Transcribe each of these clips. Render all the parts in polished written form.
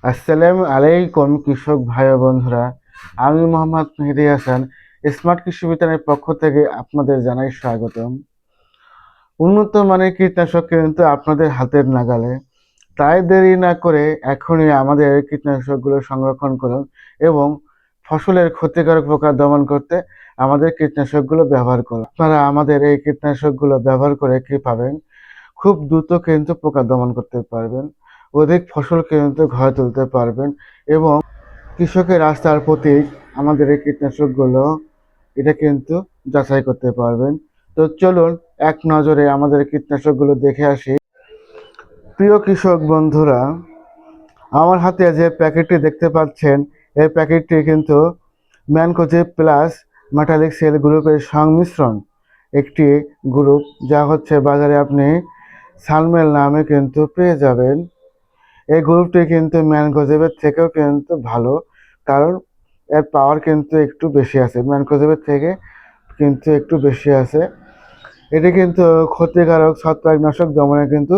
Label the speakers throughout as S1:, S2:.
S1: আসসালামু আলাইকুম কৃষক ভাই ও বন্ধুরা। আমি মোহাম্মদ মেহেদী হাসান স্মার্ট কৃষি বিতানের পক্ষ থেকে আপনাদের জানাই স্বাগতম। উন্নত মানের কীটনাশক কিন্তু আপনাদের হাতের নাগালে, তাই দেরি না করে এখনই আমাদের কীটনাশকগুলো সংরক্ষণ করুন এবং ফসলের ক্ষতিকারক পোকা দমন করতে আমাদের কীটনাশকগুলো ব্যবহার করুন। আপনারা আমাদের এই কীটনাশকগুলো ব্যবহার করে কি পাবেন? খুব দ্রুত কিন্তু পোকা দমন করতে পারবেন, অধিক ফসল কিন্তু ঘরে তুলতে পারবেন এবং কৃষকের আস্থার প্রতীক আমাদের এই কীটনাশকগুলো, এটা কিন্তু যাচাই করতে পারবেন। তো চলুন এক নজরে আমাদের কীটনাশকগুলো দেখে আসি। প্রিয় কৃষক বন্ধুরা, আমার হাতে যে প্যাকেটটি দেখতে পাচ্ছেন, এই প্যাকেটটি কিন্তু ম্যানকোজেব প্লাস মেটালিক সেল গ্রুপের সংমিশ্রণ একটি গ্রুপ, যা হচ্ছে বাজারে আপনি সালমেল নামে কিন্তু পেয়ে যাবেন। এই গ্রুপটি কিন্তু ম্যানকোজেবের থেকেও কিন্তু ভালো, কারণ এর পাওয়ার কিন্তু একটু বেশি আছে, ম্যানকোজেবের থেকে কিন্তু একটু বেশি আছে। এটি কিন্তু ক্ষতিকারক ছত্রাকনাশক দমনে কিন্তু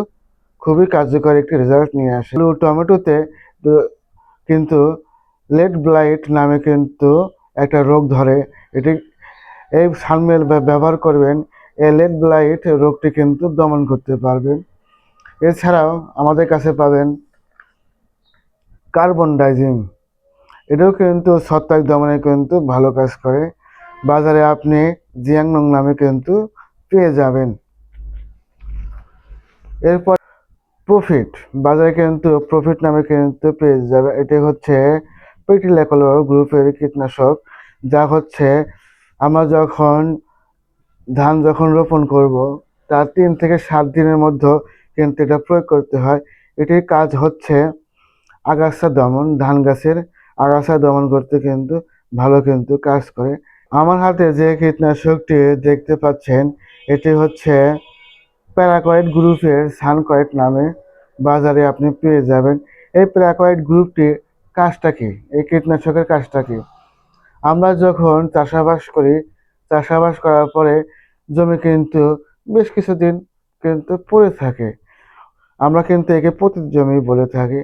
S1: খুবই কার্যকরী একটি রেজাল্ট নিয়ে আসে। টমেটোতে কিন্তু লেড ব্লাইট নামে কিন্তু একটা রোগ ধরে। এটি এই সালমেল ব্যবহার করবেন, এই লেড ব্লাইট রোগটি কিন্তু দমন করতে পারবেন। এছাড়াও আমাদের কাছে পাবেন কার্বন ডাইজিম, এটাও কিন্তু ছত্রাক দমনে কিন্তু ভালো কাজ করে। বাজারে আপনি জিয়াংনং নামে কিন্তু পেয়ে যাবেন। এরপর প্রফিট, বাজারে কিন্তু প্রফিট নামে কিন্তু পেয়ে যাবে। এটি হচ্ছে পেটিলাকোলোর গ্রুপের কীটনাশক, যা হচ্ছে আমরা যখন ধান রোপণ করব, তার 3 থেকে 7 দিনের মধ্যে কিন্তু এটা প্রয়োগ করতে হয়। এটির কাজ হচ্ছে আগাছা দমন, ধান গাছের আগাছা দমন করতে কিন্তু ভালো কিন্তু কাজ করে। আমার হাতে যে কীটনাশকটি দেখতে পাচ্ছেন, এটি হচ্ছে প্যারাকয়েড গ্রুপের সানকয়েড নামে বাজারে আপনি পেয়ে যাবেন। এই প্যারাকয়েড গ্রুপটি কাজটা কি, এই কীটনাশকের কাজটা কি? আমরা যখন চাষাবাস করি, চাষাবাস করার পরে জমি কিন্তু বেশ কিছুদিন কিন্তু পড়ে থাকে, আমরা কিন্তু একে পতিত জমি বলে থাকি।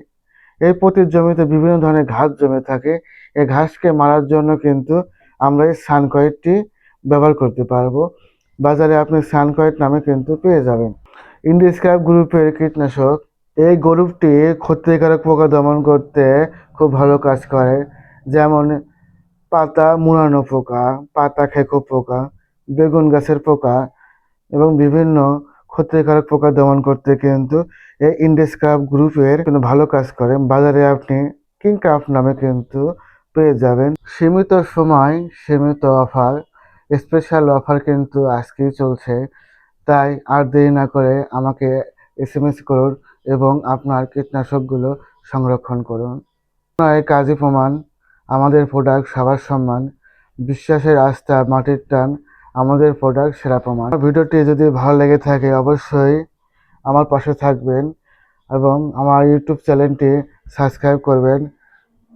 S1: এই পতিত জমিতে বিভিন্ন ধরনের ঘাস জমে থাকে, এই ঘাসকে মারার জন্য কিন্তু আমরা এই সানকয়েডটি ব্যবহার করতে পারবো। বাজারে আপনি সানকয়েড নামে কিন্তু পেয়ে যাবেন। ইন্ডিস্ক্রাইব গ্রুপের কীটনাশক, এই গ্রুপটি ক্ষতিকারক পোকা দমন করতে খুব ভালো কাজ করে, যেমন পাতা মুড়ানো পোকা, পাতা খেকো পোকা, বেগুন গাছের পোকা এবং বিভিন্ন ক্ষতিকারক পোকা দমন করতে কিন্তু এই ইন্ডিস্ক্রাইব গ্রুপের কিন্তু ভালো কাজ করে। বাজারে আপনি কিংক্রাফট নামে কিন্তু পেয়ে যাবেন। সীমিত সময় সীমিত অফার, স্পেশাল অফার কিন্তু আজকেই চলছে, তাই আর দেরি না করে আমাকে এসএমএস করুন এবং আপনার কীটনাশকগুলো সংরক্ষণ করুন। এই কাজী প্রমাণ, আমাদের প্রোডাক্ট সবার সম্মান, বিশ্বাসের আস্থা, মাটির টান, আমাদের প্রোডাক্ট সেরা প্রমাণ। ভিডিওটি যদি ভালো লেগে থাকে অবশ্যই আমার পাশে থাকবেন এবং আমার ইউটিউব চ্যানেলটি সাবস্ক্রাইব করবেন।